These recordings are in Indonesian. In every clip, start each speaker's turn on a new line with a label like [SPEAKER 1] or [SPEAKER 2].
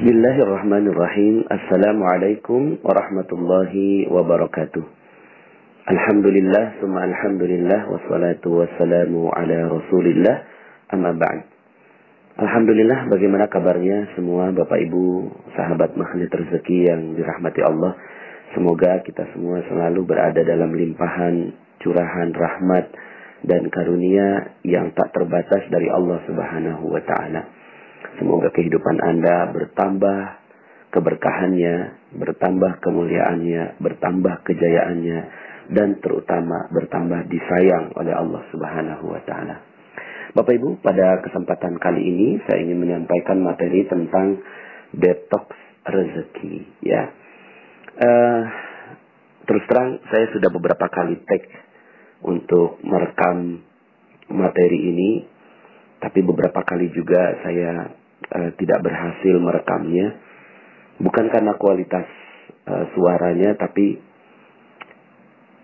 [SPEAKER 1] Bismillahirrahmanirrahim. Assalamualaikum warahmatullahi wabarakatuh. Alhamdulillah, summa alhamdulillah, wassalatu wassalamu ala rasulillah, amma ba'd. Alhamdulillah, bagaimana kabarnya semua Bapak Ibu, sahabat Magnet Rezeki yang dirahmati Allah. Semoga kita semua selalu berada dalam limpahan, curahan rahmat dan karunia yang tak terbatas dari Allah Subhanahu wa Ta'ala. Semoga kehidupan Anda bertambah keberkahannya, bertambah kemuliaannya, bertambah kejayaannya, dan terutama bertambah disayang oleh Allah Subhanahu wa Ta'ala. Bapak Ibu, pada kesempatan kali ini saya ingin menyampaikan materi tentang detox rezeki. Ya, terus terang saya sudah beberapa kali tag untuk merekam materi ini, tapi beberapa kali juga saya tidak berhasil merekamnya. Bukan karena kualitas suaranya, tapi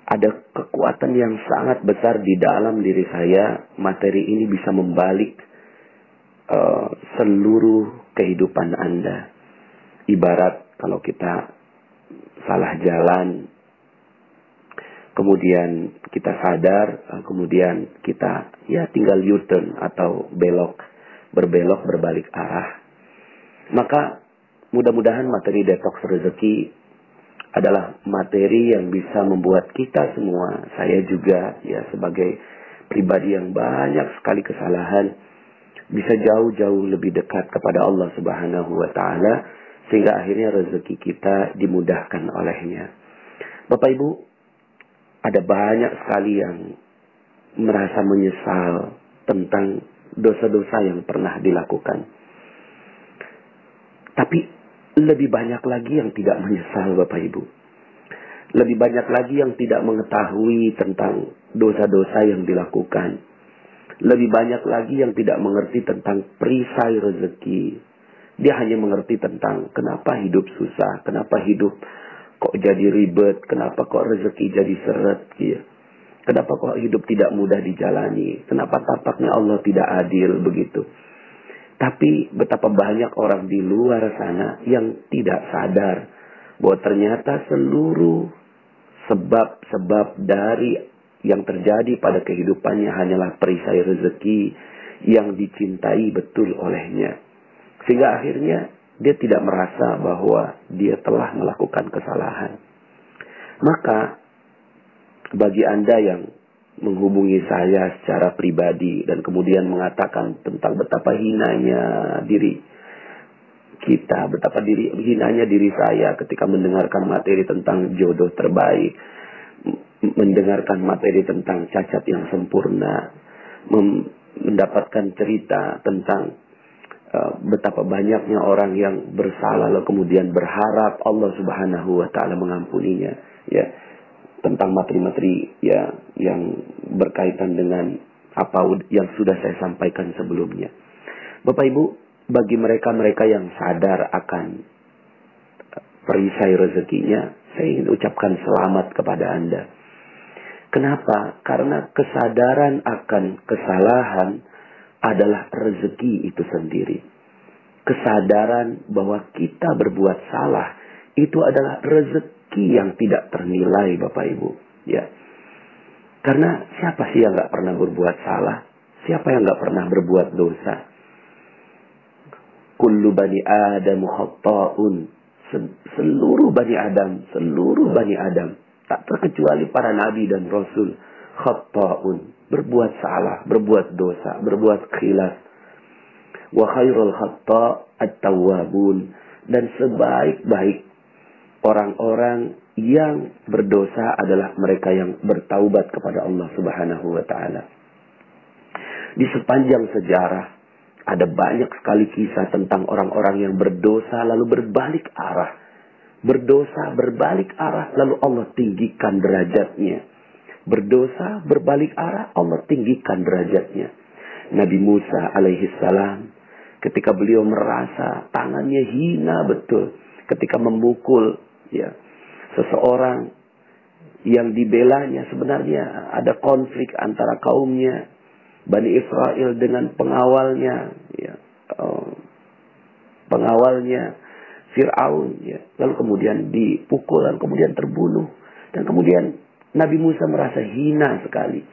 [SPEAKER 1] ada kekuatan yang sangat besar di dalam diri saya. Materi ini bisa membalik seluruh kehidupan Anda. Ibarat kalau kita salah jalan, kemudian kita sadar, kemudian kita tinggal U-turn atau berbelok berbalik arah. Maka mudah-mudahan materi detox rezeki adalah materi yang bisa membuat kita semua, saya juga sebagai pribadi yang banyak sekali kesalahan, bisa jauh-jauh lebih dekat kepada Allah Subhanahu wa Ta'ala, sehingga akhirnya rezeki kita dimudahkan olehnya. Bapak Ibu, ada banyak sekali yang merasa menyesal tentang dosa-dosa yang pernah dilakukan. Tapi lebih banyak lagi yang tidak menyesal, Bapak Ibu. Lebih banyak lagi yang tidak mengetahui tentang dosa-dosa yang dilakukan. Lebih banyak lagi yang tidak mengerti tentang perisai rezeki. Dia hanya mengerti tentang kenapa hidup susah, kenapa hidup kok jadi ribet, kenapa kok rezeki jadi seret, kenapa kok hidup tidak mudah dijalani, kenapa tampaknya Allah tidak adil begitu. Tapi betapa banyak orang di luar sana yang tidak sadar bahwa ternyata seluruh sebab-sebab dari yang terjadi pada kehidupannya hanyalah perisai rezeki yang dicintai betul olehnya. Sehingga akhirnya dia tidak merasa bahwa dia telah melakukan kesalahan. Maka bagi Anda yang menghubungi saya secara pribadi dan kemudian mengatakan tentang betapa hinanya diri kita, betapa hinanya diri saya ketika mendengarkan materi tentang jodoh terbaik, mendengarkan materi tentang cacat yang sempurna, mendapatkan cerita tentang betapa banyaknya orang yang bersalah lalu kemudian berharap Allah Subhanahu wa Ta'ala mengampuninya, tentang materi-materi yang berkaitan dengan apa yang sudah saya sampaikan sebelumnya. Bapak Ibu, bagi mereka-mereka yang sadar akan perisai rezekinya, saya ingin ucapkan selamat kepada Anda. Kenapa? Karena kesadaran akan kesalahan adalah rezeki itu sendiri. Kesadaran bahwa kita berbuat salah itu adalah rezeki yang tidak ternilai, Bapak Ibu. Karena siapa sih yang gak pernah berbuat salah? Siapa yang gak pernah berbuat dosa? Kullu bani Adam khatta'un. Seluruh bani Adam, tak terkecuali para nabi dan rasul, khatta'un, berbuat salah, berbuat dosa, berbuat khilaf. Wa khairul khatta' at-tawwabun, dan sebaik-baik orang-orang yang berdosa adalah mereka yang bertaubat kepada Allah Subhanahu wa Ta'ala. Di sepanjang sejarah ada banyak sekali kisah tentang orang-orang yang berdosa lalu berbalik arah. Berdosa berbalik arah lalu Allah tinggikan derajatnya. Berdosa berbalik arah, Allah tinggikan derajatnya. Nabi Musa alaihissalam, ketika beliau merasa tangannya hina betul, ketika memukul seseorang yang dibelanya, sebenarnya ada konflik antara kaumnya Bani Israel dengan pengawalnya, Fir'aun, ya. Lalu kemudian dipukul, lalu kemudian terbunuh. Dan kemudian Nabi Musa merasa hina sekali.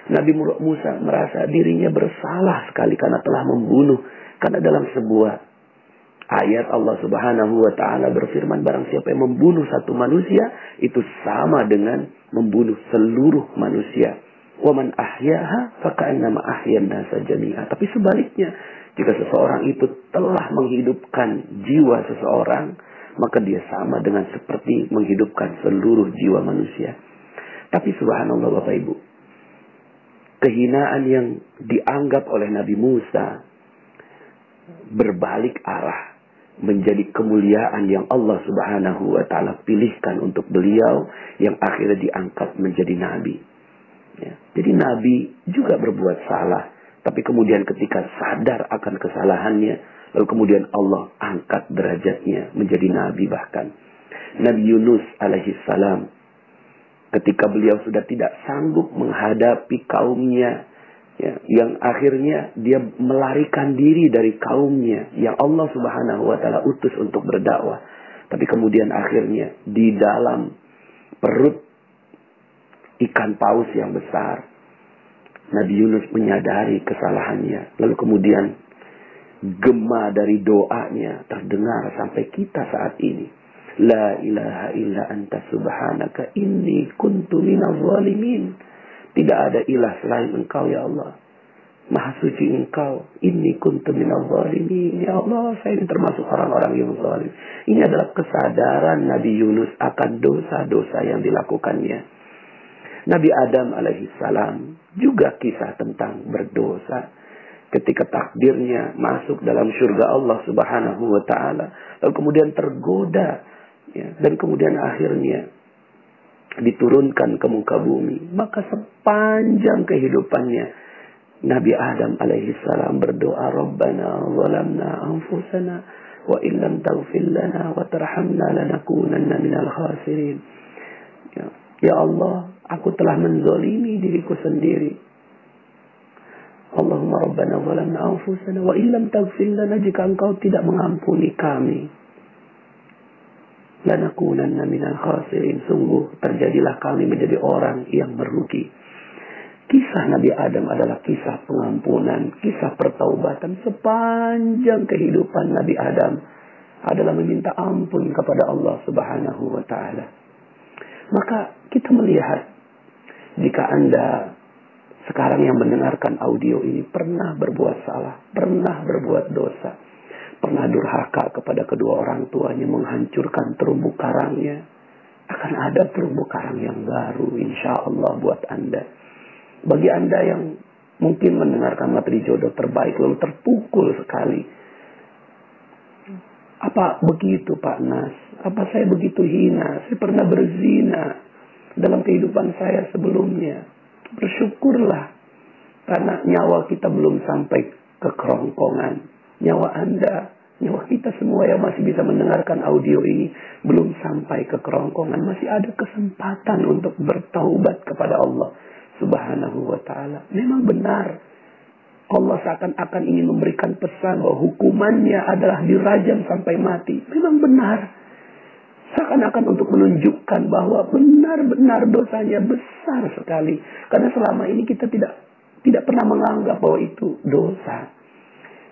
[SPEAKER 1] Nabi Musa merasa dirinya bersalah sekali karena telah membunuh. Karena dalam sebuah ayat Allah Subhanahu wa ta'ala berfirman, barang siapa yang membunuh satu manusia, itu sama dengan membunuh seluruh manusia. Wa man ahyaha faka'annama ahyan nasa jami'a. Tapi sebaliknya, jika seseorang itu telah menghidupkan jiwa seseorang, maka dia sama dengan seperti menghidupkan seluruh jiwa manusia. Tapi subhanallah Bapak Ibu, kehinaan yang dianggap oleh Nabi Musa berbalik arah menjadi kemuliaan yang Allah Subhanahu wa ta'ala pilihkan untuk beliau, yang akhirnya diangkat menjadi nabi. Ya. Jadi nabi juga berbuat salah, tapi kemudian ketika sadar akan kesalahannya, lalu kemudian Allah angkat derajatnya menjadi nabi. Bahkan Nabi Yunus alaihissalam, ketika beliau sudah tidak sanggup menghadapi kaumnya, ya, yang akhirnya dia melarikan diri dari kaumnya yang Allah Subhanahu wa ta'ala utus untuk berdakwah. Tapi kemudian akhirnya di dalam perut ikan paus yang besar, Nabi Yunus menyadari kesalahannya. Lalu kemudian gema dari doanya terdengar sampai kita saat ini. La ilaha illa anta subhanaka inni kuntu minaz zalimin. Tidak ada ilah selain engkau ya Allah. Maha suci engkau. Inni kuntu minaz zalimin. Ya Allah, saya ini termasuk orang-orang yang zalim. Ini adalah kesadaran Nabi Yunus akan dosa-dosa yang dilakukannya. Nabi Adam alaihissalam juga kisah tentang berdosa. Ketika takdirnya masuk dalam surga Allah Subhanahu wa ta'ala, lalu kemudian tergoda, ya, dan kemudian akhirnya diturunkan ke muka bumi. Maka sepanjang kehidupannya Nabi Adam alaihissalam berdoa, Rabbana zalamna anfusana wa illam taghfir lana wa tarhamna lanakunanna minal khasirin. Ya Allah, aku telah menzalimi diriku sendiri. Allahumma Rabbana zalamna anfusana wa illam taghfir lana, jika engkau tidak mengampuni kami, lanakunanna minal khasirin, sungguh terjadilah kami menjadi orang yang merugi. Kisah Nabi Adam adalah kisah pengampunan, kisah pertaubatan. Sepanjang kehidupan Nabi Adam adalah meminta ampun kepada Allah Subhanahu wa ta'ala. Maka kita melihat, jika Anda sekarang yang mendengarkan audio ini pernah berbuat salah, pernah berbuat dosa, pernah durhaka kepada kedua orang tuanya, menghancurkan terumbu karangnya, akan ada terumbu karang yang baru insya Allah buat Anda. Bagi Anda yang mungkin mendengarkan materi jodoh terbaik lalu terpukul sekali, apa begitu Pak Nas? Apa saya begitu hina? Saya pernah berzina dalam kehidupan saya sebelumnya. Bersyukurlah, karena nyawa kita belum sampai ke kerongkongan. Nyawa Anda, nyawa kita semua yang masih bisa mendengarkan audio ini belum sampai ke kerongkongan. Masih ada kesempatan untuk bertaubat kepada Allah Subhanahu wa ta'ala. Memang benar, Allah seakan-akan ingin memberikan pesan bahwa hukumannya adalah dirajam sampai mati. Memang benar. Seakan-akan untuk menunjukkan bahwa benar-benar dosanya besar sekali. Karena selama ini kita tidak pernah menganggap bahwa itu dosa.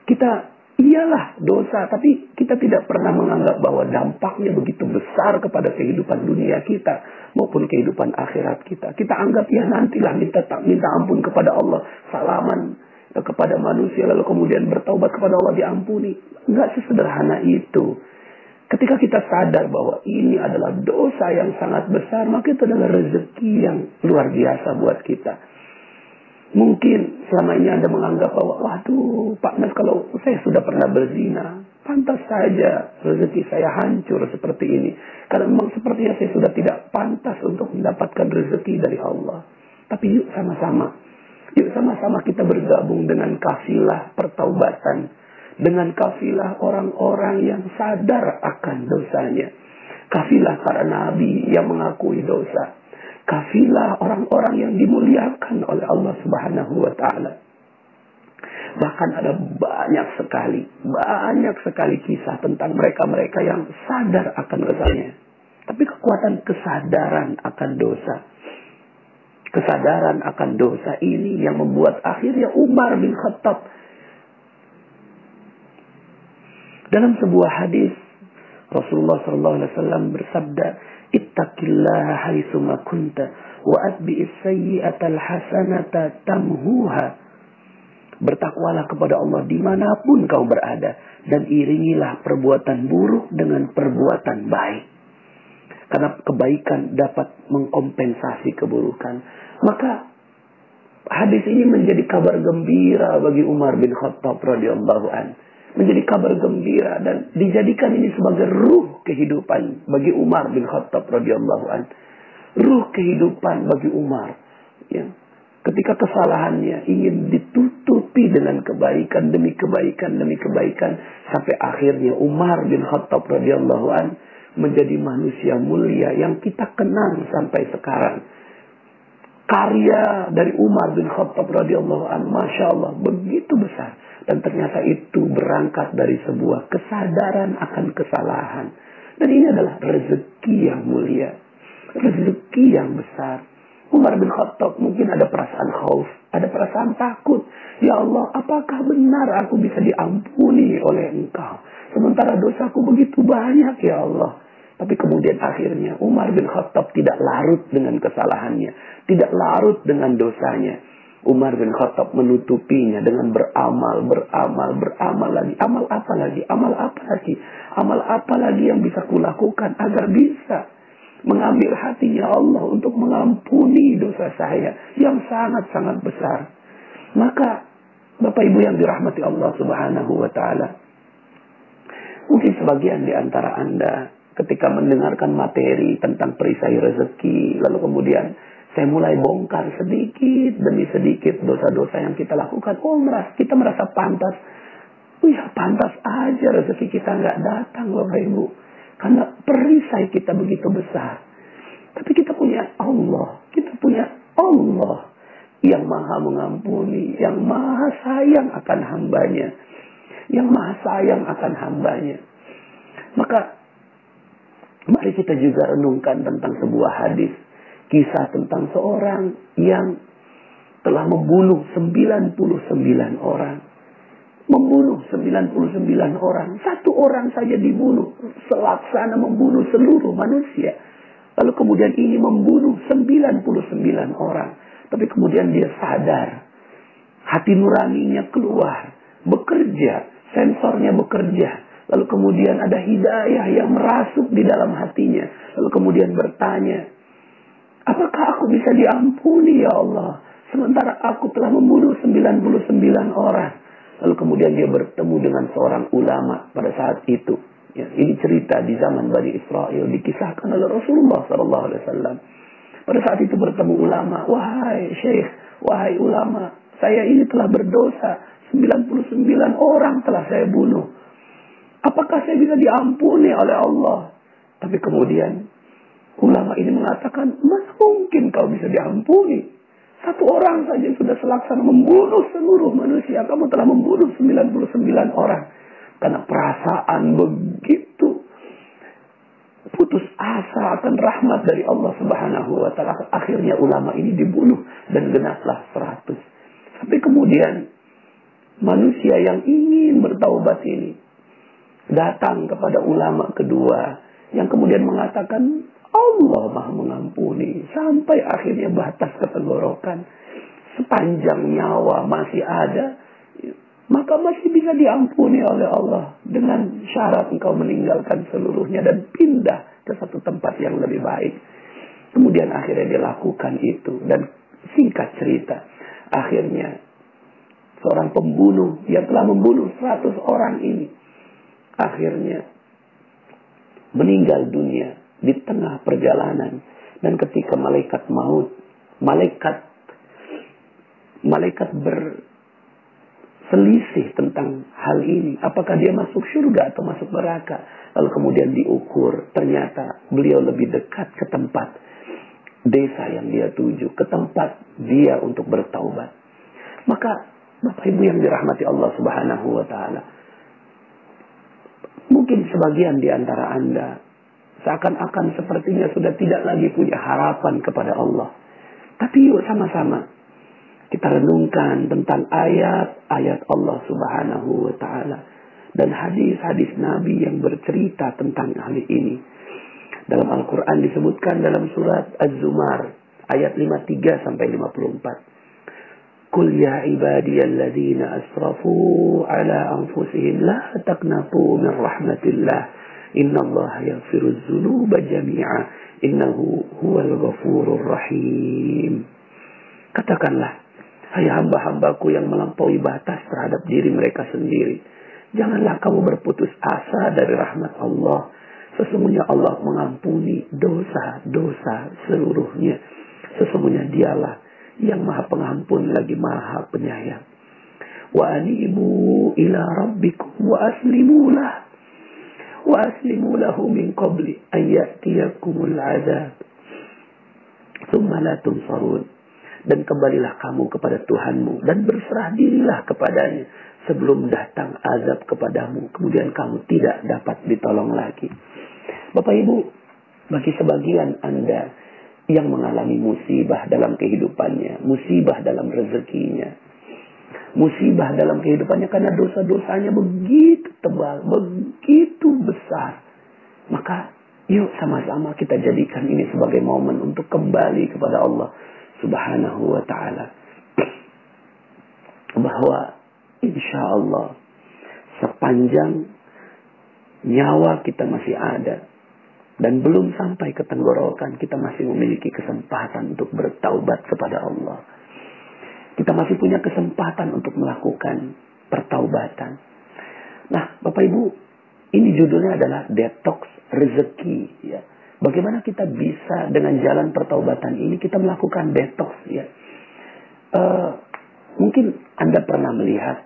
[SPEAKER 1] Kita iyalah dosa, tapi kita tidak pernah menganggap bahwa dampaknya begitu besar kepada kehidupan dunia kita maupun kehidupan akhirat kita. Kita anggap ya nantilah minta ampun kepada Allah, salaman kepada manusia, lalu kemudian bertaubat kepada Allah, diampuni. Enggak sesederhana itu. Ketika kita sadar bahwa ini adalah dosa yang sangat besar, maka itu adalah rezeki yang luar biasa buat kita. Mungkin selama ini Anda menganggap bahwa, waduh Pak Nas, kalau saya sudah pernah berzina, pantas saja rezeki saya hancur seperti ini. Karena memang sepertinya saya sudah tidak pantas untuk mendapatkan rezeki dari Allah. Tapi yuk sama-sama kita bergabung dengan kafilah pertaubatan, dengan kafilah orang-orang yang sadar akan dosanya, kafilah para nabi yang mengakui dosa, kafilah orang-orang yang dimuliakan oleh Allah Subhanahu wa ta'ala. Bahkan ada banyak sekali kisah tentang mereka-mereka yang sadar akan dosanya. Tapi kekuatan kesadaran akan dosa. Kesadaran akan dosa ini yang membuat akhirnya Umar bin Khattab dalam sebuah hadis Rasulullah SAW bersabda, "Ittaqillaha haitsuma kunta wa atbi'is sayyi'atal hasanata tamhuha." Bertakwalah kepada Allah dimanapun kau berada, dan iringilah perbuatan buruk dengan perbuatan baik. Karena kebaikan dapat mengkompensasi keburukan. Maka hadis ini menjadi kabar gembira bagi Umar bin Khattab radhiyallahu an. Menjadi kabar gembira dan dijadikan ini sebagai ruh kehidupan bagi Umar bin Khattab radhiyallahu an. Ruh kehidupan bagi Umar, ya. Ketika kesalahannya ingin ditutupi dengan kebaikan demi kebaikan demi kebaikan, sampai akhirnya Umar bin Khattab radhiyallahu an menjadi manusia mulia yang kita kenang sampai sekarang. Karya dari Umar bin Khattab radhiyallahu an, masya Allah, begitu besar, dan ternyata itu berangkat dari sebuah kesadaran akan kesalahan. Dan ini adalah rezeki yang mulia, rezeki yang besar. Umar bin Khattab mungkin ada perasaan khauf, ada perasaan takut. Ya Allah, apakah benar aku bisa diampuni oleh Engkau? Sementara dosaku begitu banyak, ya Allah. Tapi kemudian akhirnya Umar bin Khattab tidak larut dengan kesalahannya, tidak larut dengan dosanya. Umar bin Khattab menutupinya dengan beramal lagi. Amal apa lagi? Amal apa lagi? Amal apa lagi yang bisa kulakukan agar bisa mengambil hatinya Allah untuk mengampuni dosa saya yang sangat-sangat besar. Maka Bapak Ibu yang dirahmati Allah Subhanahu wa taala, mungkin sebagian di antara Anda ketika mendengarkan materi tentang perisai rezeki, lalu kemudian saya mulai bongkar sedikit demi sedikit dosa-dosa yang kita lakukan. Kita merasa pantas. Ya pantas aja rezeki kita nggak datang, Bapak Ibu. Karena perisai kita begitu besar. Tapi kita punya Allah. Kita punya Allah yang maha mengampuni, yang maha sayang akan hambanya. Yang maha sayang akan hambanya. Maka mari kita juga renungkan tentang sebuah hadis. Kisah tentang seorang yang telah membunuh 99 orang. Membunuh 99 orang. Satu orang saja dibunuh. Selaksana membunuh seluruh manusia. Lalu kemudian ini membunuh 99 orang. Tapi kemudian dia sadar. Hati nuraninya keluar. Bekerja. Sensornya bekerja. Lalu kemudian ada hidayah yang merasuk di dalam hatinya. Lalu kemudian bertanya, apakah aku bisa diampuni ya Allah? Sementara aku telah membunuh 99 orang. Lalu kemudian dia bertemu dengan seorang ulama pada saat itu. Ya, ini cerita di zaman Bani Israel, dikisahkan oleh Rasulullah SAW. Pada saat itu bertemu ulama, wahai syekh, wahai ulama, saya ini telah berdosa, 99 orang telah saya bunuh. Apakah saya bisa diampuni oleh Allah? Tapi kemudian ulama ini mengatakan, mana mungkin kau bisa diampuni? Satu orang saja sudah selaksana membunuh seluruh manusia. Kamu telah membunuh 99 orang. Karena perasaan begitu putus asa akan rahmat dari Allah Subhanahu wa ta'ala. Akhirnya ulama ini dibunuh dan genaplah 100. Tapi kemudian manusia yang ingin bertaubat ini datang kepada ulama kedua. Yang kemudian mengatakan, Allah maha mengampuni. Sampai akhirnya batas ketenggorokan. Sepanjang nyawa masih ada, maka masih bisa diampuni oleh Allah. Dengan syarat engkau meninggalkan seluruhnya dan pindah ke satu tempat yang lebih baik. Kemudian akhirnya dia lakukan itu. Dan singkat cerita, akhirnya seorang pembunuh yang telah membunuh 100 orang ini, akhirnya meninggal dunia di tengah perjalanan. Dan ketika malaikat maut, malaikat berselisih tentang hal ini, apakah dia masuk surga atau masuk neraka. Lalu kemudian diukur, ternyata beliau lebih dekat ke tempat desa yang dia tuju, ke tempat dia untuk bertaubat. Maka Bapak Ibu yang dirahmati Allah Subhanahu wa Ta'ala, mungkin sebagian di antara Anda seakan-akan sepertinya sudah tidak lagi punya harapan kepada Allah. Tapi yuk sama-sama kita renungkan tentang ayat-ayat Allah Subhanahu wa Ta'ala dan hadis-hadis Nabi yang bercerita tentang hal ini. Dalam Al-Quran disebutkan dalam surat Az-Zumar ayat 53 sampai 54. Qul ya ibadiyalladzina asrafu ala anfusihim la taqnatu min rahmatillah. Innallaha yaghfiruz dzunuba jami'a innahu huwal ghafurur rahim. Katakanlah, hai hamba-hambaku yang melampaui batas terhadap diri mereka sendiri, janganlah kamu berputus asa dari rahmat Allah. Sesungguhnya Allah mengampuni dosa-dosa seluruhnya. Sesungguhnya dialah yang maha pengampun lagi maha penyayang. Wa anibu ila rabbikum wa aslimulah. Wa aslimu lahu min qabli ayyatiyakumul azab. Thumma la tunsarun. Dan kembalilah kamu kepada Tuhanmu dan berserah dirilah kepadanya sebelum datang azab kepadamu, kemudian kamu tidak dapat ditolong lagi. Bapak Ibu, bagi sebagian Anda yang mengalami musibah dalam kehidupannya, musibah dalam rezekinya, musibah dalam kehidupannya karena dosa-dosanya begitu tebal, begitu besar, maka yuk sama-sama kita jadikan ini sebagai momen untuk kembali kepada Allah Subhanahu wa Ta'ala. Bahwa insya Allah sepanjang nyawa kita masih ada dan belum sampai ke tenggorokan, kita masih memiliki kesempatan untuk bertaubat kepada Allah. Kita masih punya kesempatan untuk melakukan pertaubatan. Nah, Bapak Ibu, ini judulnya adalah detox rezeki, ya. Bagaimana kita bisa dengan jalan pertaubatan ini kita melakukan detox, ya. Mungkin Anda pernah melihat,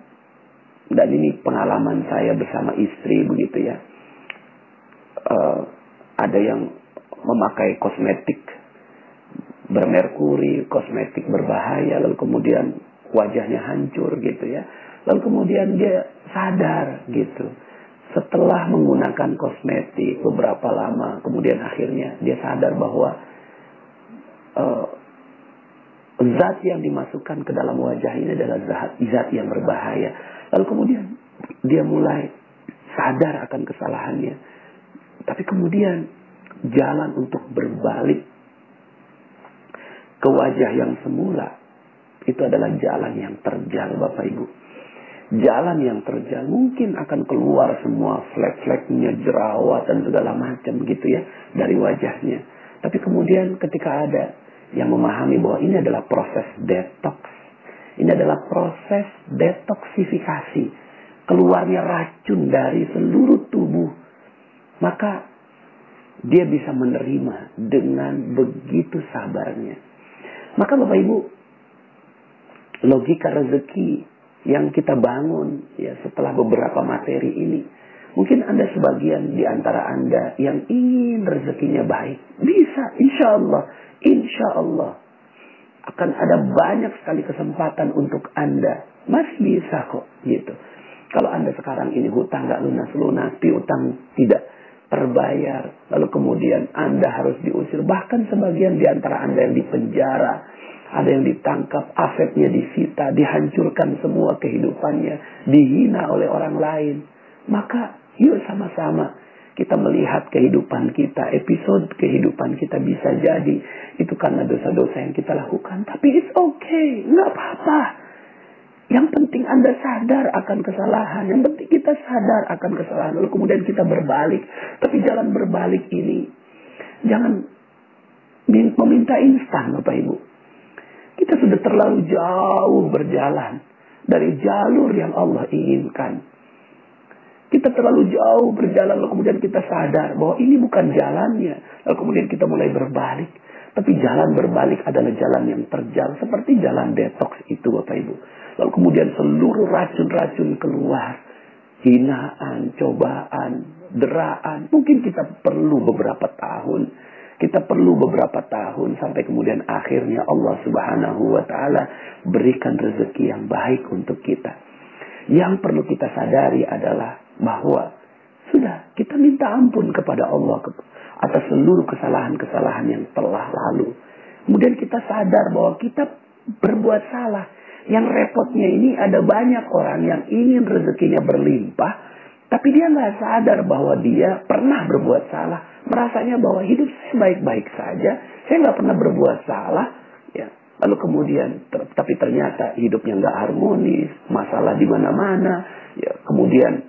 [SPEAKER 1] dan ini pengalaman saya bersama istri begitu ya. Ada yang memakai kosmetik bermerkuri, kosmetik berbahaya, lalu kemudian wajahnya hancur gitu ya. Lalu kemudian dia sadar gitu. Setelah menggunakan kosmetik beberapa lama, kemudian akhirnya dia sadar bahwa zat yang dimasukkan ke dalam wajah ini adalah zat yang berbahaya. Lalu kemudian dia mulai sadar akan kesalahannya. Tapi kemudian jalan untuk berbalik ke wajah yang semula itu adalah jalan yang terjal, Bapak Ibu. Jalan yang terjal mungkin akan keluar semua flek-fleknya, jerawat dan segala macam gitu ya dari wajahnya. Tapi kemudian ketika ada yang memahami bahwa ini adalah proses detox, ini adalah proses detoksifikasi, keluarnya racun dari seluruh tubuh, maka dia bisa menerima dengan begitu sabarnya. Maka Bapak Ibu, logika rezeki yang kita bangun ya setelah beberapa materi ini, mungkin Anda sebagian di antara Anda yang ingin rezekinya baik, bisa, insya Allah akan ada banyak sekali kesempatan untuk Anda. Masih bisa kok gitu. Kalau Anda sekarang ini hutang gak lunas-lunas, piutang tidak terbayar, lalu kemudian Anda harus diusir, bahkan sebagian di antara Anda yang dipenjara, ada yang ditangkap, asetnya disita, dihancurkan semua kehidupannya, dihina oleh orang lain. Maka yuk sama-sama kita melihat kehidupan kita, episode kehidupan kita bisa jadi itu karena dosa-dosa yang kita lakukan. Tapi it's okay, nggak apa-apa. Yang penting Anda sadar akan kesalahan. Yang penting kita sadar akan kesalahan. Lalu kemudian kita berbalik. Tapi jalan berbalik ini jangan meminta instan, Bapak Ibu. Kita sudah terlalu jauh berjalan dari jalur yang Allah inginkan. Kita terlalu jauh berjalan, lalu kemudian kita sadar bahwa ini bukan jalannya. Lalu kemudian kita mulai berbalik. Tapi jalan berbalik adalah jalan yang terjal. Seperti jalan detox itu, Bapak Ibu. Lalu kemudian seluruh racun-racun keluar. Hinaan, cobaan, deraan. Mungkin kita perlu beberapa tahun. Kita perlu beberapa tahun sampai kemudian akhirnya Allah Subhanahu wa Ta'ala berikan rezeki yang baik untuk kita. Yang perlu kita sadari adalah bahwa sudah kita minta ampun kepada Allah atas seluruh kesalahan-kesalahan yang telah lalu. Kemudian kita sadar bahwa kita berbuat salah. Yang repotnya ini ada banyak orang yang ingin rezekinya berlimpah, tapi dia nggak sadar bahwa dia pernah berbuat salah. Merasanya bahwa hidup saya baik-baik saja, saya nggak pernah berbuat salah. Ya, lalu kemudian, tapi ternyata hidupnya nggak harmonis, masalah di mana-mana. Ya, kemudian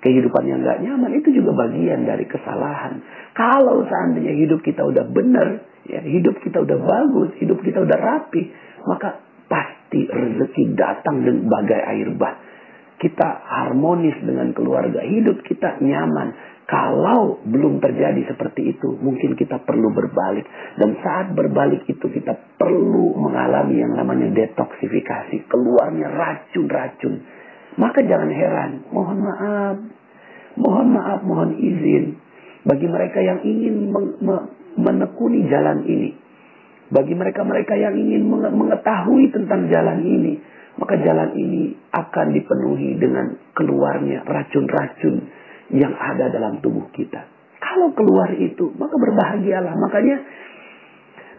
[SPEAKER 1] kehidupan yang nggak nyaman itu juga bagian dari kesalahan. Kalau seandainya hidup kita udah benar, ya, hidup kita udah bagus, hidup kita udah rapi, maka pasti rezeki datang dengan bagai air bah. Kita harmonis dengan keluarga, hidup kita nyaman. Kalau belum terjadi seperti itu, mungkin kita perlu berbalik. Dan saat berbalik itu kita perlu mengalami yang namanya detoksifikasi, keluarnya racun-racun. Maka jangan heran, mohon maaf, mohon izin bagi mereka yang ingin menekuni jalan ini. Bagi mereka-mereka yang ingin mengetahui tentang jalan ini, maka jalan ini akan dipenuhi dengan keluarnya racun-racun yang ada dalam tubuh kita. Kalau keluar itu, maka berbahagialah. Makanya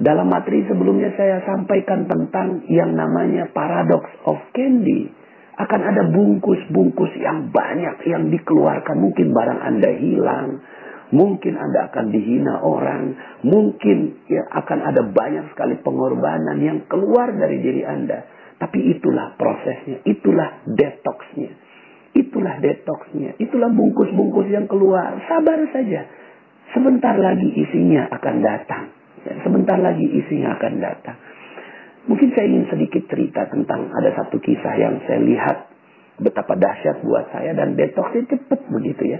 [SPEAKER 1] dalam materi sebelumnya saya sampaikan tentang yang namanya paradox of candy. Akan ada bungkus-bungkus yang banyak yang dikeluarkan. Mungkin barang Anda hilang. Mungkin Anda akan dihina orang. Mungkin ya akan ada banyak sekali pengorbanan yang keluar dari diri Anda. Tapi itulah prosesnya. Itulah detoxnya. Itulah detoxnya. Itulah bungkus-bungkus yang keluar. Sabar saja. Sebentar lagi isinya akan datang. Ya, sebentar lagi isinya akan datang. Mungkin saya ingin sedikit cerita tentang ada satu kisah yang saya lihat betapa dahsyat buat saya. Dan detoxnya cepat begitu ya.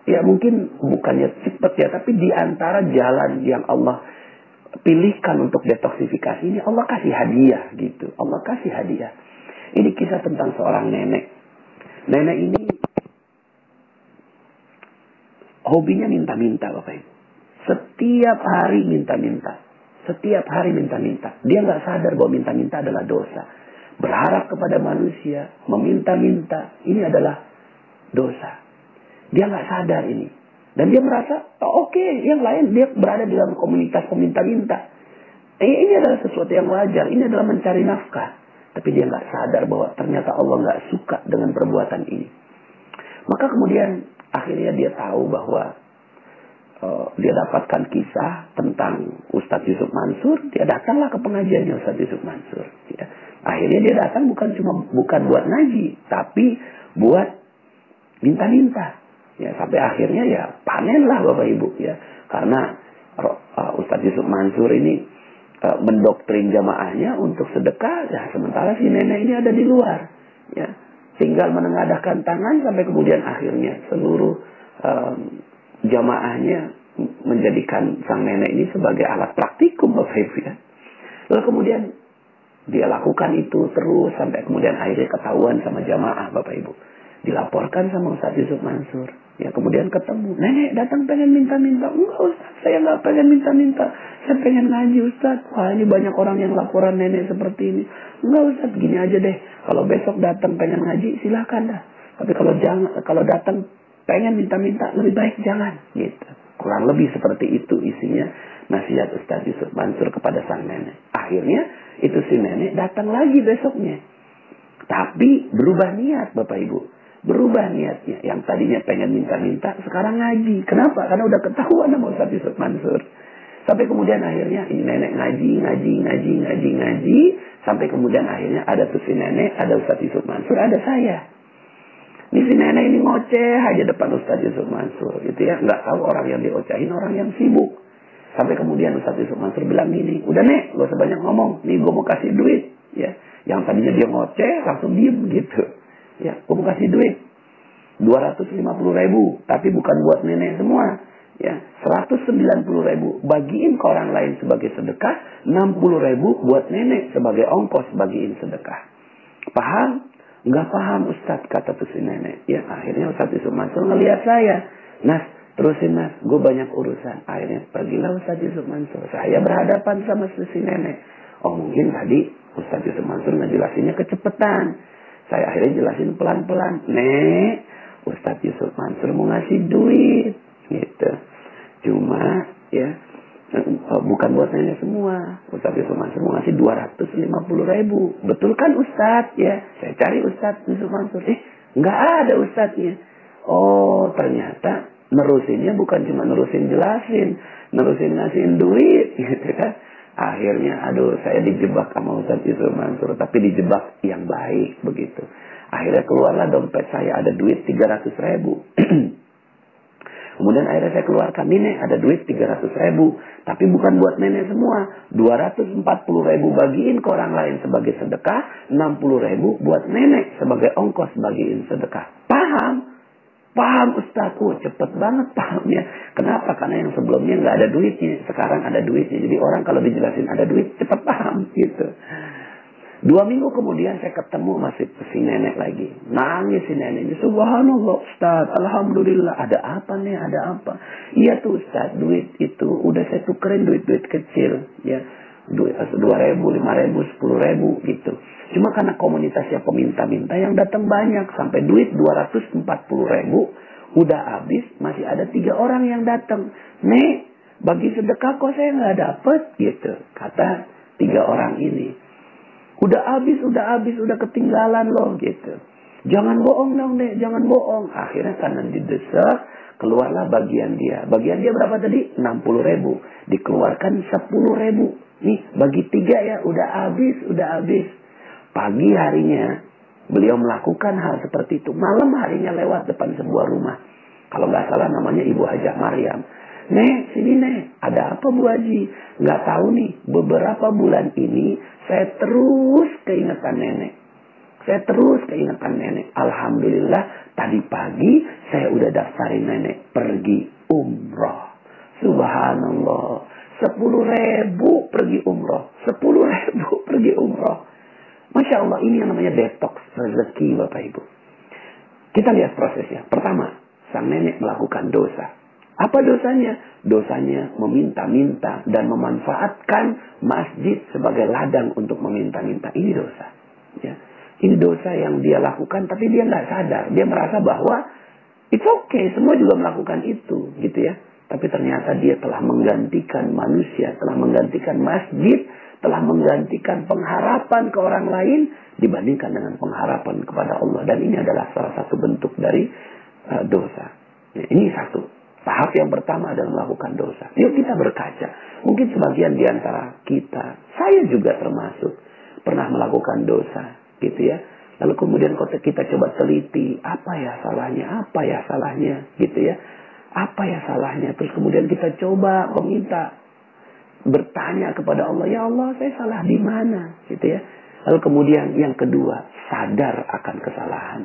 [SPEAKER 1] Ya mungkin bukannya cepat ya, tapi di antara jalan yang Allah pilihkan untuk detoksifikasi ini, Allah kasih hadiah gitu. Allah kasih hadiah. Ini kisah tentang seorang nenek. Nenek ini hobinya minta-minta, Bapak Ibu. Setiap hari minta-minta. Setiap hari minta-minta. Dia nggak sadar bahwa minta-minta adalah dosa. Berharap kepada manusia, meminta-minta, ini adalah dosa. Dia nggak sadar ini. Dan dia merasa, oke, yang lain dia berada di dalam komunitas peminta-minta. Ini adalah sesuatu yang wajar. Ini adalah mencari nafkah. Tapi dia nggak sadar bahwa ternyata Allah nggak suka dengan perbuatan ini. Maka kemudian akhirnya dia tahu bahwa dia dapatkan kisah tentang Ustadz Yusuf Mansur. Dia datanglah ke pengajiannya Ustadz Yusuf Mansur. Ya. Akhirnya dia datang bukan buat ngaji, tapi buat minta-minta. Ya, sampai akhirnya ya panenlah Bapak Ibu ya. Karena Ustadz Yusuf Mansur ini mendoktrin jamaahnya untuk sedekah, ya sementara si nenek ini ada di luar. Ya, tinggal menengadahkan tangan sampai kemudian akhirnya seluruh jamaahnya menjadikan sang nenek ini sebagai alat praktikum Bapak Ibu ya. Lalu kemudian dia lakukan itu terus sampai kemudian akhirnya ketahuan sama jamaah Bapak Ibu. Dilaporkan sama Ustadz Yusuf Mansur. Ya kemudian ketemu. Nenek datang pengen minta-minta. Enggak Ustadz, saya nggak pengen minta-minta. Saya pengen ngaji Ustadz. Wah ini banyak orang yang laporan nenek seperti ini. Enggak Ustadz, gini aja deh. Kalau besok datang pengen ngaji silakan dah. Tapi kalau datang pengen minta-minta lebih baik jangan. Gitu. Kurang lebih seperti itu isinya nasihat Ustadz Yusuf Mansur kepada sang nenek. Akhirnya itu si nenek datang lagi besoknya. Tapi berubah niat Bapak Ibu. Berubah niatnya. Yang tadinya pengen minta-minta, sekarang ngaji. Kenapa? Karena udah ketahuan sama Ustadz Yusuf Mansur. Sampai kemudian akhirnya ini nenek ngaji. Sampai kemudian akhirnya ada tuh si nenek, ada Ustadz Yusuf Mansur, ada saya. Ini si nenek ini ngoceh aja depan Ustadz Yusuf Mansur. Gitu ya. Nggak tahu orang yang diocehin orang yang sibuk. Sampai kemudian Ustadz Yusuf Mansur bilang gini, udah nek, gak usah banyak ngomong. Nih gue mau kasih duit. Ya. Yang tadinya dia ngoceh, langsung diem gitu. Ya, gue mau kasih duit 250.000, tapi bukan buat nenek semua. Ya, 190.000 bagiin ke orang lain sebagai sedekah, 60.000 buat nenek sebagai ongkos bagiin sedekah. Paham? Nggak paham Ustadz, kata tuh si nenek. Ya, akhirnya Ustadz Yusuf Mansur ngelihat saya. Nah, Terusin mas, gue banyak urusan. Akhirnya pergilah Ustaz Yusuf Mansur. Saya berhadapan sama si nenek. Oh mungkin tadi Ustaz Yusuf Mansur ngejelasinnya kecepetan. Saya akhirnya jelasin pelan-pelan. Nek, Ustaz Yusuf Mansur mau ngasih duit. Gitu. Cuma ya bukan buat nenek semua. Ustaz Yusuf Mansur mau ngasih 250.000. Betul kan Ustaz? Ya, saya cari Ustaz Yusuf Mansur. Nggak ada Ustaznya. Oh ternyata nerusinnya bukan cuma nerusin jelasin, nerusin ngasihin duit gitu kan. Akhirnya aduh saya dijebak sama Ustaz Yusuf Mansur, tapi dijebak yang baik begitu. Akhirnya keluarlah dompet saya ada duit 300.000. Kemudian akhirnya saya keluarkan, nih ada duit 300.000, tapi bukan buat nenek semua. 240.000 bagiin ke orang lain sebagai sedekah, 60.000 buat nenek sebagai ongkos bagiin sedekah. Paham? Paham Ustaz, cepet banget pahamnya. Kenapa? Karena yang sebelumnya nggak ada duitnya, sekarang ada duitnya. Jadi orang kalau dijelasin ada duit, cepet paham gitu. 2 minggu kemudian saya ketemu masih si nenek lagi. Nangis si neneknya, subhanallah Ustaz, alhamdulillah. Ada apa nih, ada apa? Iya tuh Ustaz, duit itu udah saya tukerin duit-duit kecil. Ya, duit 2.000, 5.000, 10.000 gitu. Cuma karena komunitasnya peminta-minta yang datang banyak. Sampai duit 240.000 udah habis. Masih ada 3 orang yang datang. Nek, bagi sedekah kok saya nggak dapet gitu. Kata 3 orang ini. Udah habis, udah ketinggalan loh gitu. Jangan bohong dong Nek, jangan bohong. Akhirnya karena didesak, keluarlah bagian dia. Bagian dia berapa tadi? 60.000. Dikeluarkan 10.000. Nih bagi 3 ya, udah habis. Pagi harinya beliau melakukan hal seperti itu. Malam harinya lewat depan sebuah rumah. Kalau nggak salah namanya Ibu Hajah Maryam. Nek, sini Nek. Ada apa Bu Haji? Nggak tahu nih. Beberapa bulan ini saya terus keingetan nenek. Alhamdulillah tadi pagi saya udah daftarin nenek pergi umroh. Subhanallah. 10.000 pergi umroh. 10.000 pergi umroh. Masya Allah, ini yang namanya detox rezeki Bapak Ibu. Kita lihat prosesnya. Pertama, sang nenek melakukan dosa. Apa dosanya? Dosanya meminta-minta dan memanfaatkan masjid sebagai ladang untuk meminta-minta. Ini dosa. Ya. Ini dosa yang dia lakukan tapi dia nggak sadar. Dia merasa bahwa it's okay, semua juga melakukan itu, gitu ya. Tapi ternyata dia telah menggantikan manusia, telah menggantikan masjid, telah menggantikan pengharapan ke orang lain dibandingkan dengan pengharapan kepada Allah. Dan ini adalah salah satu bentuk dari dosa. Ya, ini satu. Tahap yang pertama adalah melakukan dosa. Yuk kita berkaca. Mungkin sebagian di antara kita, saya juga termasuk, pernah melakukan dosa. Gitu ya. Lalu kemudian kita coba teliti, apa ya salahnya, gitu ya. Apa ya salahnya? Terus kemudian kita coba meminta, bertanya kepada Allah, ya Allah saya salah di mana, gitu ya. Lalu kemudian yang kedua, sadar akan kesalahan.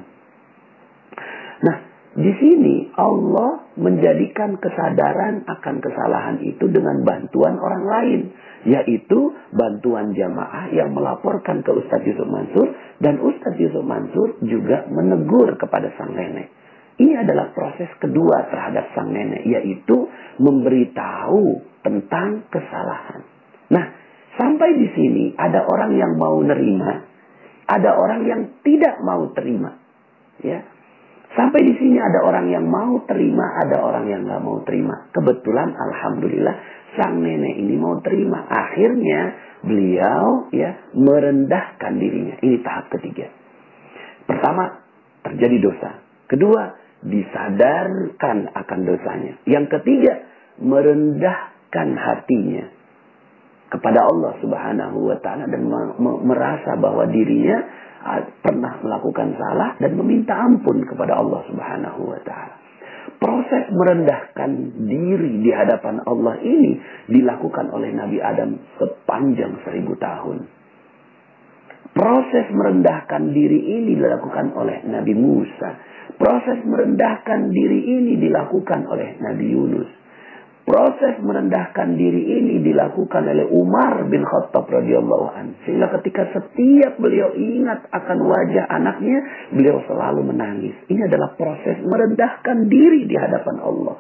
[SPEAKER 1] Nah, di sini Allah menjadikan kesadaran akan kesalahan itu dengan bantuan orang lain, yaitu bantuan jamaah yang melaporkan ke Ustaz Yusuf Mansur, dan Ustaz Yusuf Mansur juga menegur kepada sang nenek. Ini adalah proses kedua terhadap sang nenek, yaitu memberitahu tentang kesalahan. Nah, sampai di sini ada orang yang mau nerima, ada orang yang tidak mau terima. Ya, sampai di sini ada orang yang mau terima, ada orang yang nggak mau terima. Kebetulan, alhamdulillah, sang nenek ini mau terima. Akhirnya beliau ya merendahkan dirinya. Ini tahap ketiga. Pertama, terjadi dosa. Kedua, disadarkan akan dosanya. Yang ketiga, merendahkan hatinya kepada Allah Subhanahu wa ta'ala dan merasa bahwa dirinya pernah melakukan salah dan meminta ampun kepada Allah Subhanahu wa ta'ala. Proses merendahkan diri di hadapan Allah ini dilakukan oleh Nabi Adam sepanjang 1000 tahun. Proses merendahkan diri ini dilakukan oleh Nabi Musa. Proses merendahkan diri ini dilakukan oleh Nabi Yunus. Proses merendahkan diri ini dilakukan oleh Umar bin Khattab radhiyallahu anhu. Sehingga ketika setiap beliau ingat akan wajah anaknya, beliau selalu menangis. Ini adalah proses merendahkan diri di hadapan Allah.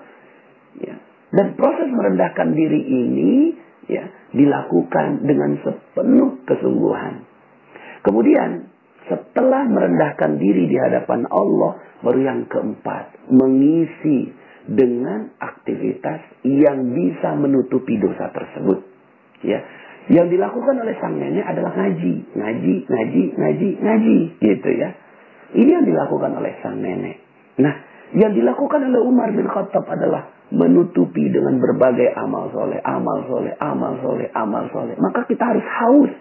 [SPEAKER 1] Ya. Dan proses merendahkan diri ini ya dilakukan dengan sepenuh kesungguhan. Kemudian setelah merendahkan diri di hadapan Allah, baru yang keempat, mengisi dengan aktivitas yang bisa menutupi dosa tersebut. Ya, yang dilakukan oleh sang nenek adalah ngaji, gitu ya. Ini yang dilakukan oleh sang nenek. Nah, yang dilakukan oleh Umar bin Khattab adalah menutupi dengan berbagai amal soleh. Maka kita harus haus,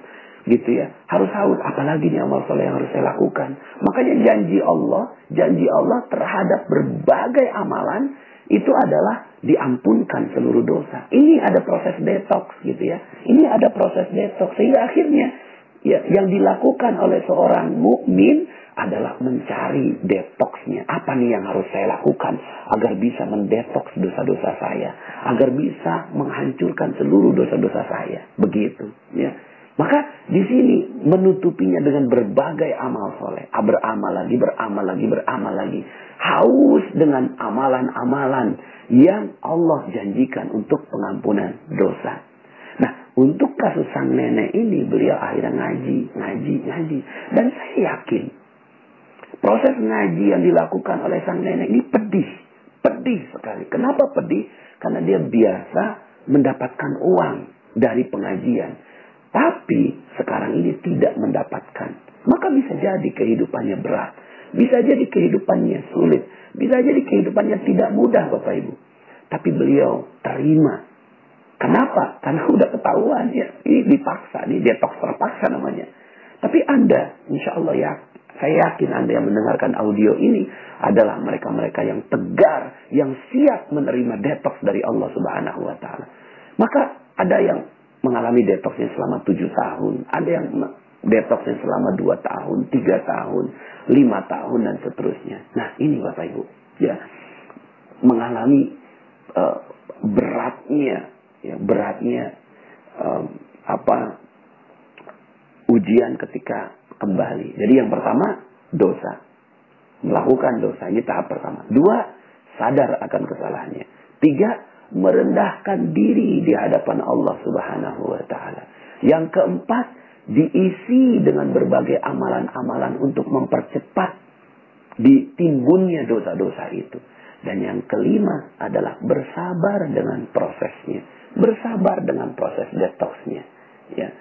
[SPEAKER 1] gitu ya. Harus haus, apalagi nih amal soleh yang harus saya lakukan. Makanya janji Allah terhadap berbagai amalan itu adalah diampunkan seluruh dosa. Ini ada proses detox, gitu ya. Ini ada proses detox sehingga akhirnya ya, yang dilakukan oleh seorang mukmin adalah mencari detoxnya. Apa nih yang harus saya lakukan agar bisa mendetoks dosa-dosa saya, agar bisa menghancurkan seluruh dosa-dosa saya. Begitu, ya. Maka di sini menutupinya dengan berbagai amal soleh, beramal lagi, haus dengan amalan-amalan yang Allah janjikan untuk pengampunan dosa. Nah, untuk kasus sang nenek ini beliau akhirnya ngaji. Dan saya yakin proses ngaji yang dilakukan oleh sang nenek ini pedih sekali. Kenapa pedih? Karena dia biasa mendapatkan uang dari pengajian. Tapi sekarang ini tidak mendapatkan. Maka bisa jadi kehidupannya berat. Bisa jadi kehidupannya sulit. Bisa jadi kehidupannya tidak mudah, Bapak Ibu. Tapi beliau terima. Kenapa? Karena udah ketahuan ya. Ini dipaksa. Ini detox terpaksa namanya. Tapi Anda, insya Allah ya, saya yakin Anda yang mendengarkan audio ini adalah mereka-mereka yang tegar, yang siap menerima detox dari Allah Subhanahu wa Ta'ala. Maka ada yang mengalami detoxnya selama 7 tahun. Ada yang detoxnya selama 2 tahun, 3 tahun, 5 tahun, dan seterusnya. Nah, ini Bapak Ibu. Ya, mengalami beratnya ujian ketika kembali. Jadi yang pertama, dosa. Melakukan dosa. Ini tahap pertama. 2, sadar akan kesalahannya. 3, merendahkan diri di hadapan Allah Subhanahu wa Ta'ala. Yang keempat, diisi dengan berbagai amalan-amalan untuk mempercepat ditimbunnya dosa-dosa itu. Dan yang kelima adalah bersabar dengan prosesnya. Bersabar dengan proses detoxnya. Ya.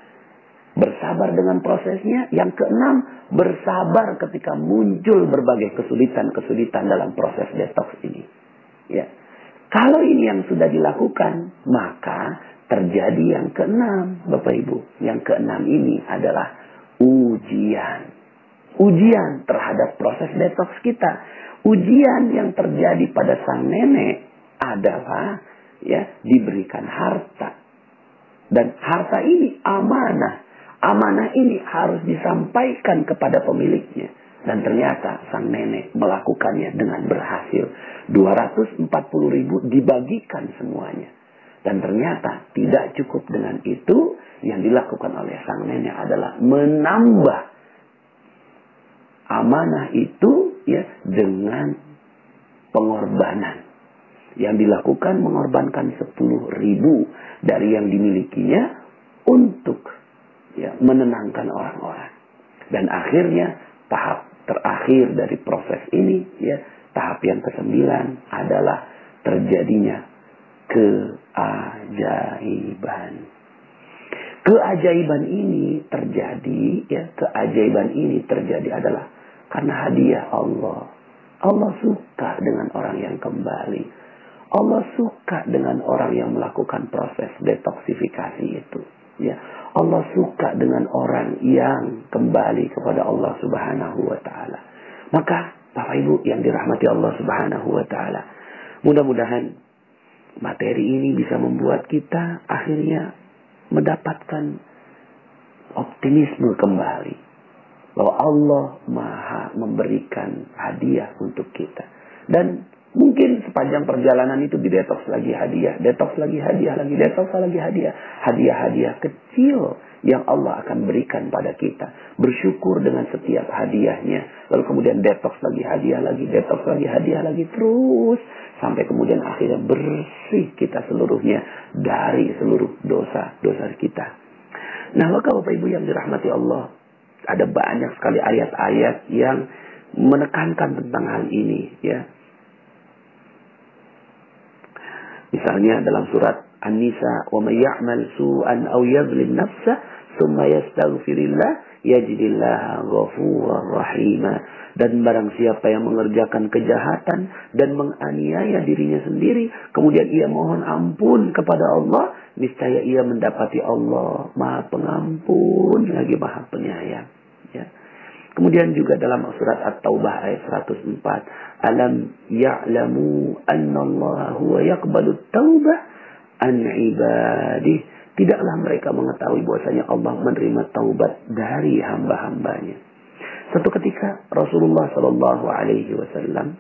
[SPEAKER 1] Bersabar dengan prosesnya. Yang keenam, bersabar ketika muncul berbagai kesulitan-kesulitan dalam proses detox ini. Ya. Kalau ini yang sudah dilakukan, maka terjadi yang keenam, Bapak Ibu. Yang keenam ini adalah ujian. Ujian terhadap proses detox kita. Ujian yang terjadi pada sang nenek adalah ya diberikan harta. Dan harta ini amanah. Amanah ini harus disampaikan kepada pemiliknya. Dan ternyata sang nenek melakukannya dengan berhasil. 240.000 dibagikan semuanya. Dan ternyata tidak cukup dengan itu. Yang dilakukan oleh sang nenek adalah menambah amanah itu ya dengan pengorbanan. Yang dilakukan mengorbankan 10.000 dari yang dimilikinya untuk ya menenangkan orang-orang. Dan akhirnya tahap terakhir dari proses ini ya, tahap yang ke-9 adalah terjadinya keajaiban. Keajaiban ini terjadi adalah karena hadiah Allah. Allah suka dengan orang yang kembali. Allah suka dengan orang yang melakukan proses detoksifikasi itu. Ya, Allah suka dengan orang yang kembali kepada Allah Subhanahu wa Ta'ala. Maka Bapak Ibu yang dirahmati Allah Subhanahu wa Ta'ala, mudah-mudahan materi ini bisa membuat kita akhirnya mendapatkan optimisme kembali bahwa Allah Maha memberikan hadiah untuk kita. Dan mungkin sepanjang perjalanan itu didetoks lagi hadiah, detoks lagi hadiah, detoks lagi hadiah. Hadiah-hadiah kecil yang Allah akan berikan pada kita. Bersyukur dengan setiap hadiahnya. Lalu kemudian detoks lagi hadiah lagi, detoks lagi hadiah lagi. Terus Sampai kemudian akhirnya bersih kita seluruhnya dari seluruh dosa-dosa kita. Nah, maka Bapak Ibu yang dirahmati Allah, ada banyak sekali ayat-ayat yang menekankan tentang hal ini, ya. Misalnya dalam surat An-Nisa, "Wa may ya'mal su'an aw yadhlim nafsah, tsumma yastaghfirillah, yajidillah ghafurar rahima." Dan barang siapa yang mengerjakan kejahatan dan menganiaya dirinya sendiri, kemudian ia mohon ampun kepada Allah, niscaya ia mendapati Allah Maha Pengampun lagi Maha Penyayang. Ya. Kemudian juga dalam surat At-Taubah ayat 104, "Alam ya'lamu annallaha huwa yaqbalut taubah an ibadih." Tidaklah mereka mengetahui bahwasanya Allah menerima taubat dari hamba-hambanya. Suatu ketika Rasulullah Shallallahu Alaihi Wasallam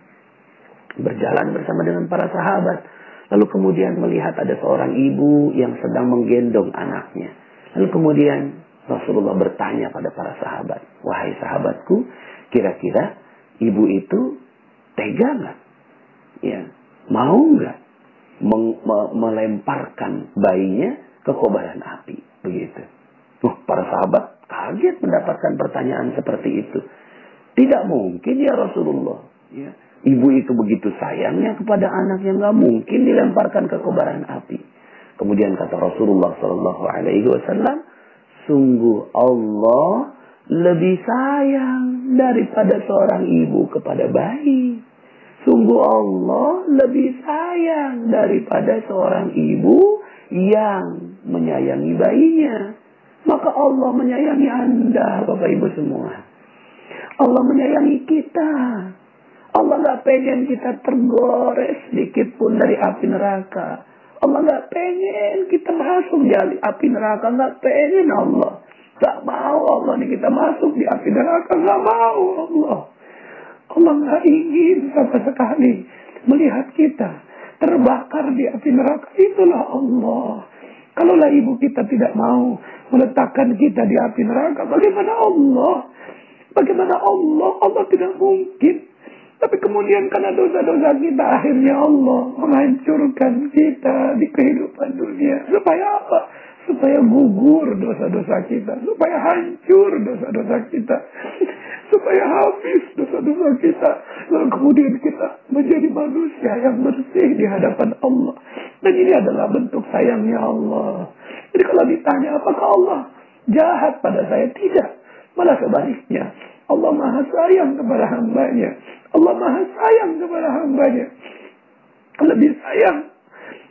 [SPEAKER 1] berjalan bersama dengan para sahabat, lalu kemudian melihat ada seorang ibu yang sedang menggendong anaknya. Lalu kemudian Rasulullah bertanya pada para sahabat, "Wahai sahabatku, kira-kira ibu itu tega nggak? Ya, mau nggak melemparkan bayinya ke kobaran api?" Begitu. Para sahabat kaget mendapatkan pertanyaan seperti itu. Tidak mungkin ya Rasulullah. Ya. Ibu itu begitu sayangnya kepada anaknya, nggak mungkin dilemparkan ke kobaran api. Kemudian kata Rasulullah Shallallahu Alaihi Wasallam, "Sungguh Allah lebih sayang daripada seorang ibu kepada bayi. Sungguh Allah lebih sayang daripada seorang ibu yang menyayangi bayinya." Maka Allah menyayangi Anda, Bapak Ibu semua. Allah menyayangi kita. Allah gak pengen kita tergores sedikit pun dari api neraka. Allah gak pengen kita masuk di api neraka. Gak pengen Allah. Gak mau Allah nih kita masuk di api neraka. Gak mau Allah. Allah gak ingin sama sekali melihat kita terbakar di api neraka. Itulah Allah. Kalaulah ibu kita tidak mau meletakkan kita di api neraka, bagaimana Allah? Bagaimana Allah? Allah tidak mungkin. Tapi kemudian karena dosa-dosa kita, akhirnya Allah menghancurkan kita di kehidupan dunia. Supaya apa? Supaya gugur dosa-dosa kita. Supaya hancur dosa-dosa kita. Supaya habis dosa-dosa kita. Lalu kemudian kita menjadi manusia yang bersih di hadapan Allah. Dan ini adalah bentuk sayangnya Allah. Jadi kalau ditanya apakah Allah jahat pada saya? Tidak. Malah sebaliknya. Allah maha sayang kepada hambanya. Allah maha sayang kepada hambanya. Lebih sayang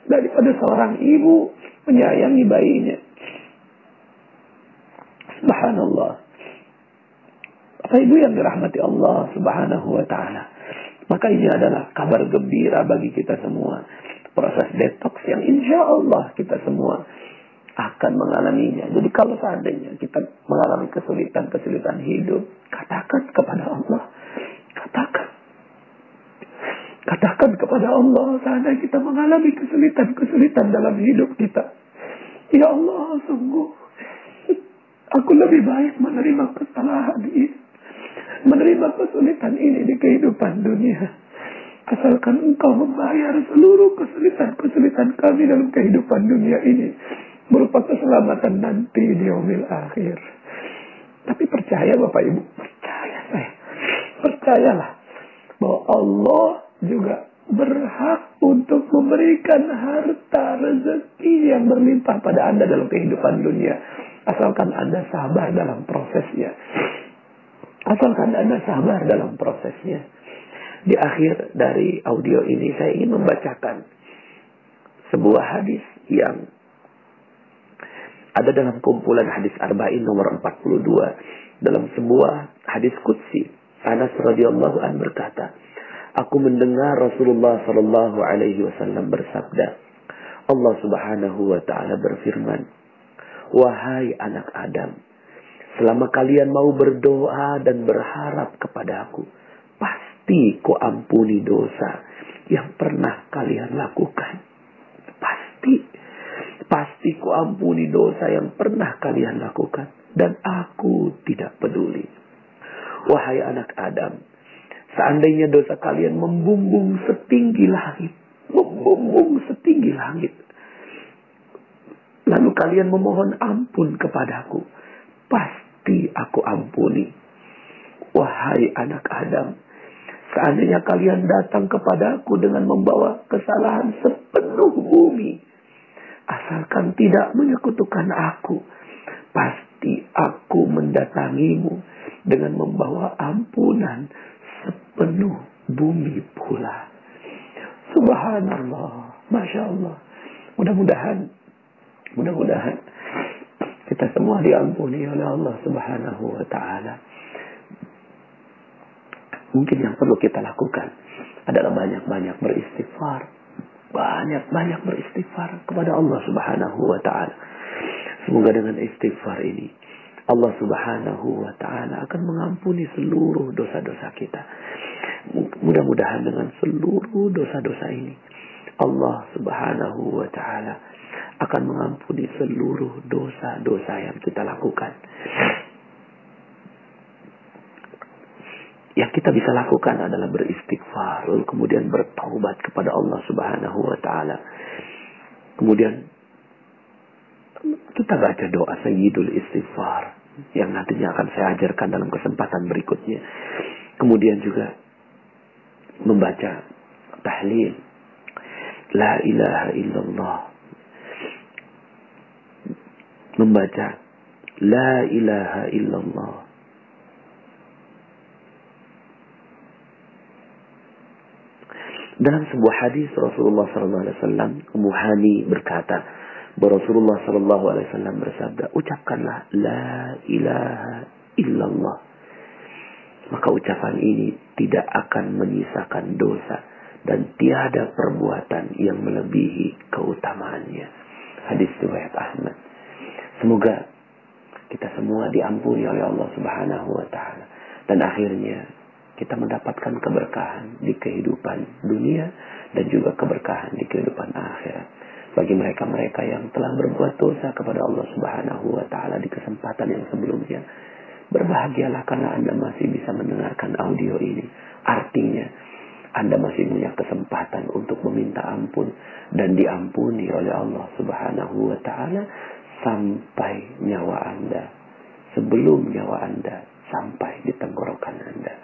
[SPEAKER 1] daripada seorang ibu menyayangi bayinya. Subhanallah. Bapak Ibu yang dirahmati Allah Subhanahu wa ta'ala. Maka ini adalah kabar gembira bagi kita semua. Proses detox yang insya Allah kita semua akan mengalaminya. Jadi kalau seandainya kita mengalami kesulitan-kesulitan hidup, katakan kepada Allah. Katakan kepada Allah, seandainya kita mengalami kesulitan-kesulitan dalam hidup kita. Ya Allah, sungguh aku lebih baik menerima kesalahan ini, menerima kesulitan ini di kehidupan dunia. Asalkan Engkau membayar seluruh kesulitan-kesulitan kami dalam kehidupan dunia ini berupa keselamatan nanti di yaumil akhir. Tapi percaya Bapak Ibu, percayalah bahwa Allah juga berhak untuk memberikan harta rezeki yang berlimpah pada Anda dalam kehidupan dunia. Asalkan Anda sabar dalam prosesnya. Di akhir dari audio ini saya ingin membacakan sebuah hadis yang ada dalam kumpulan hadis Arba'in nomor 42. Dalam sebuah hadis qudsi, Anas radhiyallahu an berkata, "Aku mendengar Rasulullah sallallahu alaihi wasallam bersabda, Allah Subhanahu wa taala berfirman, wahai anak Adam, selama kalian mau berdoa dan berharap kepadaku, pasti ku ampuni dosa yang pernah kalian lakukan. Pasti ku ampuni dosa yang pernah kalian lakukan. Dan aku tidak peduli. Wahai anak Adam, Seandainya dosa kalian membumbung setinggi langit, membumbung setinggi langit, lalu kalian memohon ampun kepadaku, pasti aku ampuni. Wahai anak Adam, seandainya kalian datang kepadaku dengan membawa kesalahan sepenuh bumi, asalkan tidak menyekutukan aku, pasti aku mendatangimu dengan membawa ampunan sepenuh bumi pula. Subhanallah, Masya Allah. Mudah-mudahan kita semua diampuni oleh Allah Subhanahu wa ta'ala. Mungkin yang perlu kita lakukan adalah banyak-banyak beristighfar. Banyak-banyak beristighfar kepada Allah Subhanahu wa ta'ala. Semoga dengan istighfar ini Allah Subhanahu wa ta'ala akan mengampuni seluruh dosa-dosa kita. Mudah-mudahan dengan seluruh dosa-dosa ini Allah Subhanahu wa ta'ala akan mengampuni seluruh dosa-dosa yang kita lakukan. Yang kita bisa lakukan adalah beristighfar, lalu kemudian bertaubat kepada Allah Subhanahu wa ta'ala. Kemudian kita baca doa Sayyidul Istighfar yang nantinya akan saya ajarkan dalam kesempatan berikutnya. Kemudian juga membaca tahlil La ilaha illallah, membaca La ilaha illallah. Dalam sebuah hadis Rasulullah SAW, Ummu Hani berkata bahwa Rasulullah SAW bersabda, ucapkanlah La ilaha illallah, maka ucapan ini tidak akan menyisakan dosa dan tiada perbuatan yang melebihi keutamaannya. Hadis riwayat Ahmad. Semoga kita semua diampuni oleh Allah Subhanahu wa ta'ala, dan akhirnya kita mendapatkan keberkahan di kehidupan dunia dan juga keberkahan di kehidupan akhirat. Bagi mereka-mereka yang telah berbuat dosa kepada Allah Subhanahu wa ta'ala di kesempatan yang sebelumnya, berbahagialah karena Anda masih bisa mendengarkan audio ini. Artinya Anda masih punya kesempatan untuk meminta ampun dan diampuni oleh Allah Subhanahu wa ta'ala sampai nyawa Anda, sebelum nyawa Anda sampai di tenggorokan Anda.